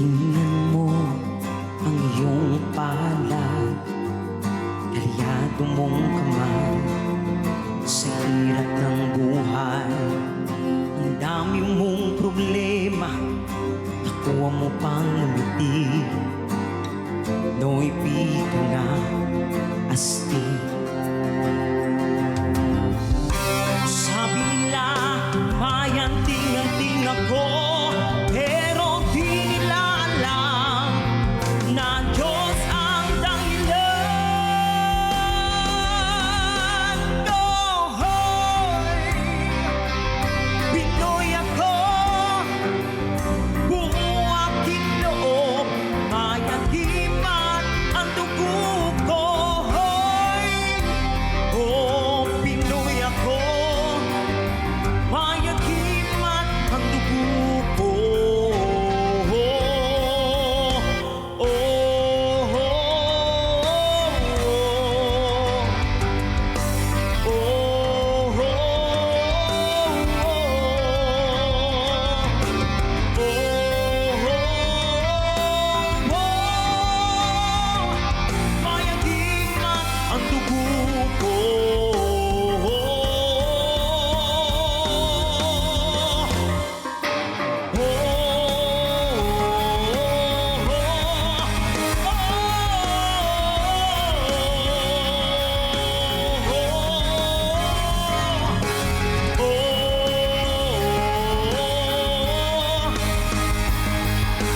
Tingnan mo ang iyong palad, kalyado mong kamay sa hirap ng buhay. Ang dami mong problema, nakuha mo pang umiti. No'y pito na astig. Sabi nila may anting-anting ako, pero di nila alam na Diyos ang dahilan. Hoy, Pinoy ako, buong aking loob, mayagiman ang dugo ko. Hoy, oh, Pinoy ako, mayagiman ang dugo ko. Oh, oh, mayagiman ang dugo ko.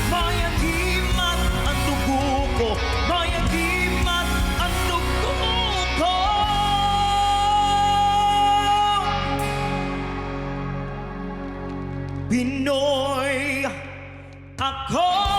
Mayagiman ang dugo ko, mayagiman ang dugo ko. Pinoy ako.